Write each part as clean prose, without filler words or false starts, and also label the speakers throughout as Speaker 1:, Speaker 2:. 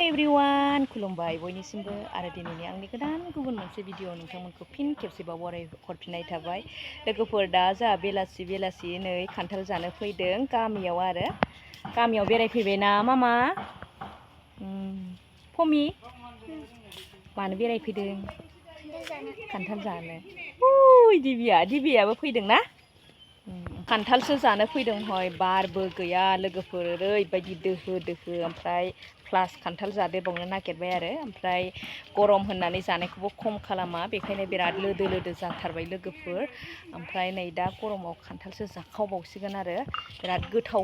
Speaker 1: Everyone खुलुमबाय बयनिसिमबो आरो दिनैनि आंनि गोदान गुबुन मोनसे भिडिअ नोंथांमोनखौ फिन खेबसेबाव हरफिननाय थाबाय। लोगोफोर दा जोंहा बेलासि नै खान्थाल जानो फैदों गामियाव आरो गामियाव बेरायफैबायना मामा फमि मानो बेरायफैदों खान्थाल जानो दिबियाबो फैदों ना खान्थालसो जानो फैदों हय बारबो गैया लोगोफोर ओरैबायदि दोहो ओमफ्राय प्लास खान्थाल जादेरबावनो नागिरबाय आरो ओमफ्राय गरम होननानै जानायखौबो खम खालामा बेखायनो बिराद लोदो जाथारबाय लोगोफोर ओमफ्राय नै दा गरमाव खान्थालसो जाखावबावसिगोन आरो बिराद गोथाव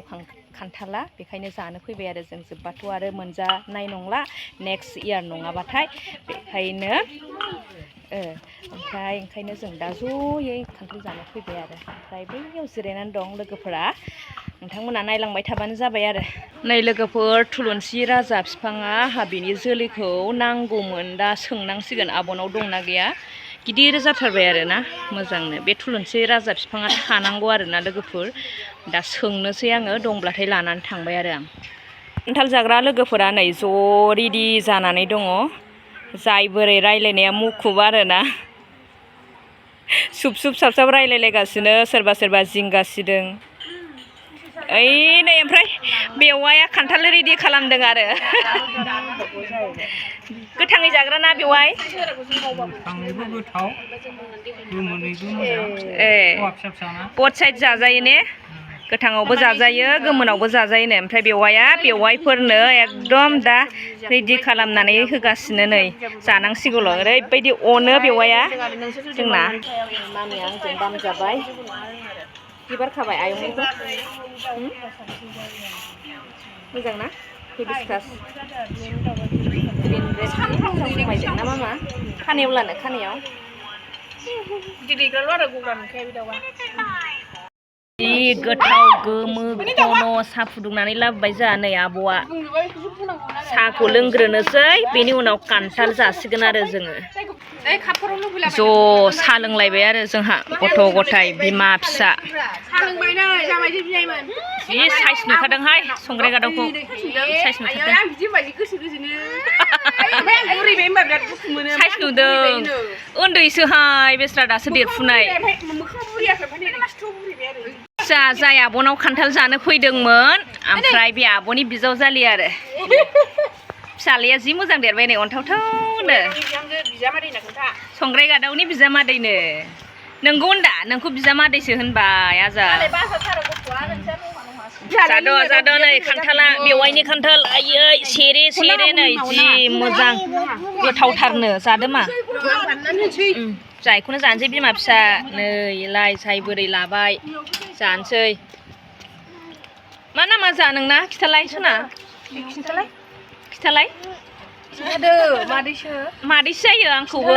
Speaker 1: खान्थाला बेखायनो जानो फैबाय आरो जों जोब्बाथ' आरो मोनजानाय नंला नेक्स्ट इयार नङाबाथाय बेखायनो ओंखायनो जों दा जयै खान्थाल जानो फैबाय आरो ओमफ्राय बैयाव जिरायनानै दं लोगोफोरा नोंथांमोना नायलांबाय थाबानो जाबाय आरो नै लोगोफोर थुलुंसि राजा बिफाङा हाबिनि जोलैखौ नांगौमोन दा सोंनांसिगोन आबनाव दंना गैया गिदिर जाथारबाय आरो ना मोजांनो बे थुलुंसि राजा बिफाङा थानांगौ आरो ना लोगोफोर दा सोंनोसै आङो दंब्लाथाय लानानै थांबाय आरो आं खान्थाल जाग्रा लोगोफोरा नै ज' रेडि जानानै दङ जाय बोरै रायलायनाया मुखुब आरोना सुब साबसाब रायलायलायगासिनो सोरबा जिंगासिदों ओइ नै ओमफ्राय बेवाया खान्थाल रेडि खालामदों आरो गोथाङै जाग्रा ना बेवाय बथ साइड जाजायो ने गोथाङावबो जाजायो गोमोनावबो जाजायोनो ओमफ्राय बेवायफोरनो एकदम दा रेडि खालामनानै होगासिनो नै जानांसिगौल' ओरैबायदि अनो बेवाया जोंना मामिया आंजों दाम जाबाय बिबार खाबाय आयंमोनखौ मोजां ना हिबिस्कास ग्रिन रेड समायदों ना मामा खानायाव लानो खानायाव जि गोथाव गोमो खन' साहा फुदुंनानै लाबोबाय जोंहा नै आब'आ साहाखौ लोंग्रोनोसै बेनि उनाव खान्थाल जासिगोन आरो जोङो ज' साहा लोंलायबाय आरो जोंहा गथ' गथाय बिमा फिसा जि साइज नुखादोंहाय संग्राय गादावखौ साइज नुखादों साइज नुदों उन्दैसोहाय बेस्रा दासो देरफुनाय जाय आब'नाव खान्थाल जानो फैदोंमोन ओमफ्राय बे आब'नि बिजावजालि आरो फिसालाया जि मोजां देरबाय नै अन्थावथावनो संग्राय गादावनि बिजामादैनो नोंगौ होनदा नोंखौ बिजामादैसो होनबाय आजा जाद' नै खान्थाला बेवाइनि खान्थाल आयै सेरे नै जि मोजां गोथावथारनो जादो मा जायखौनो जानोसै बिमा फिसा नै लाय साय बोरै लाबाय जानोसै मा नामा जा नोंना खिथालाय सना खिथालाय मादैसो जायो आंखौबो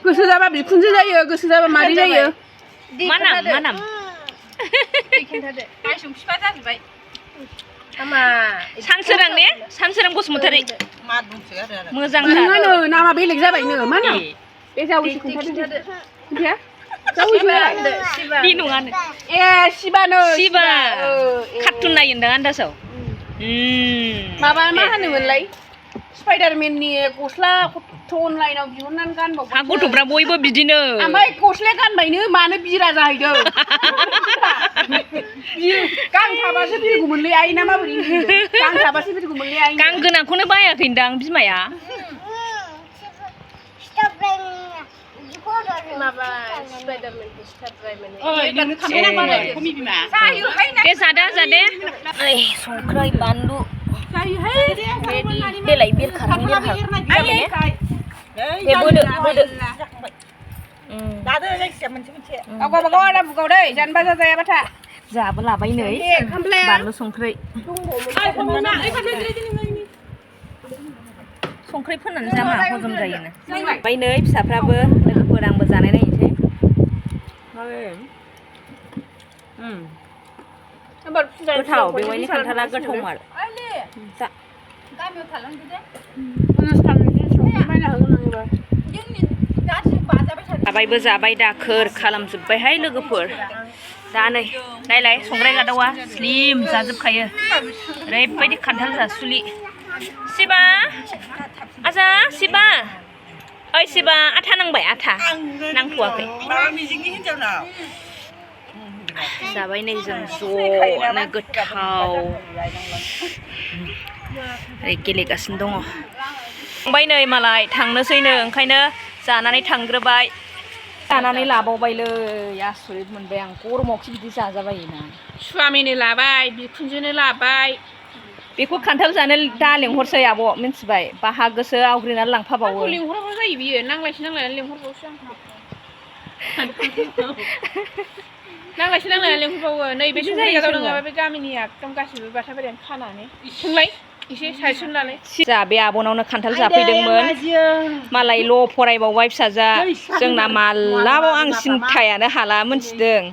Speaker 2: गोसो जाबा बिखुनजो जायो गोसो जाबा मादै जायो
Speaker 1: मा नाम सानसोरां ने सानसोरां बसुमतारी मोजांथार
Speaker 2: नामा बेलेग जाबायनो मा नाम बे जावैसो खोन्थादो
Speaker 1: बे नङानो
Speaker 2: ए शिबानो
Speaker 1: शिबा कार्टुन नायोनदां आन्दासाव
Speaker 2: माबा मा होनोमोनलाय स्पाइडारमेननि गस्ला अनलाइनाव बिहरनानै गानबावो
Speaker 1: गथ'फ्रा बयबो बिदिनो
Speaker 2: ओमफ्राय गस्लाया गानबायनो मानो बिरा जाहैदों गां थाबासो बिरगौमोनलै आइ ना माबोरै गां थाबासो बिरगौमोनलै आइ
Speaker 1: गां गोनांखौनो बायाखैदां बिमाया दे जादे संख्रै बानलु देलाय बिरखार जाबो लाबाय नै बानलु संख्रै फोननानै जामा हजम जायोनो ओमफ्राय नै फिसाफ्राबो लोगोफोर आंबो जानाय नायनोसै गोथाव बेवाइनि खान्थाला गोथावमार जाबायबो जाबाय दाखोर खालामजोब्बायहाय लोगोफोर दा नै नायलाय संग्राय गादावा स्लिम जाजोबखायो ओरैबायदि खान्थाल जासुलि शिबा आजा शिबा ओइ शिबा आथा नांबाय आथा नांथ'वाखै जाबाय नै जों ज'नो गोथाव ओरै गेलेगासिनो दङ फंबाय नै मालाय थांनोसैनो ओंखायनो जानानै थांग्रोबाय जानानै लाबावबायलै आसरित मोनबाय आं गरमावखि बिदि जाजाबायोना
Speaker 2: स्वामिनो लाबाय बिखुनजोनो लाबाय
Speaker 1: बेखौ खान्थाल जानो दा लेंहरसै आब' मिन्थिबाय बाहागोसो आवग्रिनानै लांफाबावो
Speaker 2: आंखौ लिंहराबा जायो बियो नांलायसो नांलायनानै लिंहरबावोसो आंखौ नांलायनानै लिंहरबावो नैबे संग्रायाव नङाबा बे गामिनि एकदम गासिबो बाथाबारियानो खानानै सोंलाय एसे सायसननानै
Speaker 1: जा बे आब'नावनो खान्थाल जाफैदोंमोन मालाय ल' फरायबावबाय फिसाजा जोंना मालाबाव आं सिन्थायानो हाला मोनथिदों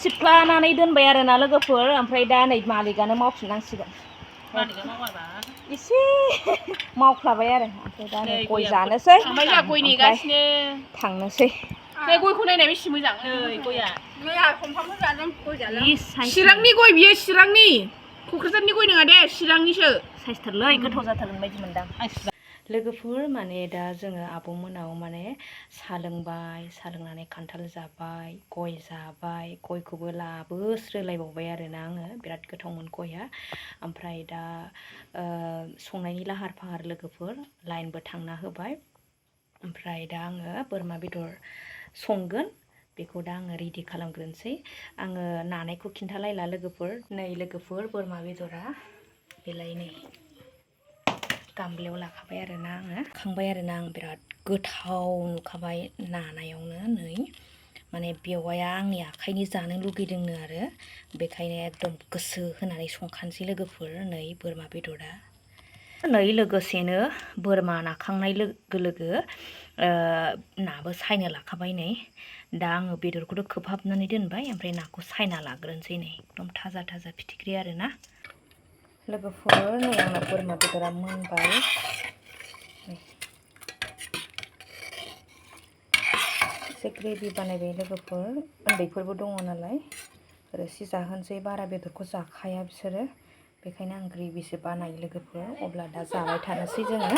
Speaker 1: सिख्लानानै दोनबाय आरोना लोगोफोर ओमफ्राय दा नै मालिकआनो मावफिननांसिगोन एसे मावख्लाबाय आरो ओमफ्राय दा नै गय जानोसै थांनोसै
Speaker 2: गयखौ नायनाय बेसे मोजां गया चिरांनि गय बियो चिरांनि क'क्राझारनि गय नङा दे चिरांनिसो
Speaker 1: साइसथारलै गोथाव जाथारगोन बायदि मोनदां लोगोफोर माने दा जोङो आब'मोनाव माने साहा लोंबाय साहा लोंनानै खान्थाल जाबाय गय जाबाय गयखौबो लाबोस्रोलायबावबाय आरोना आङो बिराद गोथावमोन गया ओमफ्राय दा संनायनि लाहार फाहार लोगोफोर लाइनबो थांना होबाय ओमफ्राय दा आङो बोरमा बेदर संगोन बेखौ दा आङो रेडि खालामग्रोनोसै आङो नानायखौ खिन्थालायला लोगोफोर नै लोगोफोर बोरमा बेदरा बेलाय नै गामलायाव लाखाबाय आरोना आङो खांबाय आरोना आं बिराद गोथाव नुखाबाय नानायावनो नै माने बेवाया आंनि आखाइनि जानो लुगैदोंनो आरो बेखायनो एकदम गोसो होनानै संखानोसै लोगोफोर नै बोरमा बेदरा नै लोगोसेनो बोरमा नाखांनाय लोगो लोगो नाबो सायनो लाखाबाय नै दा आङो बेदरखौथ' खोबहाबनानै दोनबाय ओमफ्राय नाखौ सायना लाग्रोनोसै नै एकदम थाजा थाजा फिथिख्रि आरोना लोगोफोर नै आंना बोरमा बेदरा मोनबाय एसे ग्रेभि बानायबाय लोगोफोर उन्दैफोरबो दङ नालाय रोसि जाहोनोसै बारा बेदरखौ जाखाया बिसोरो बेखायनो आं ग्रेभिसो बानायो लोगोफोर अब्ला दा जाबाय थानोसै जोङो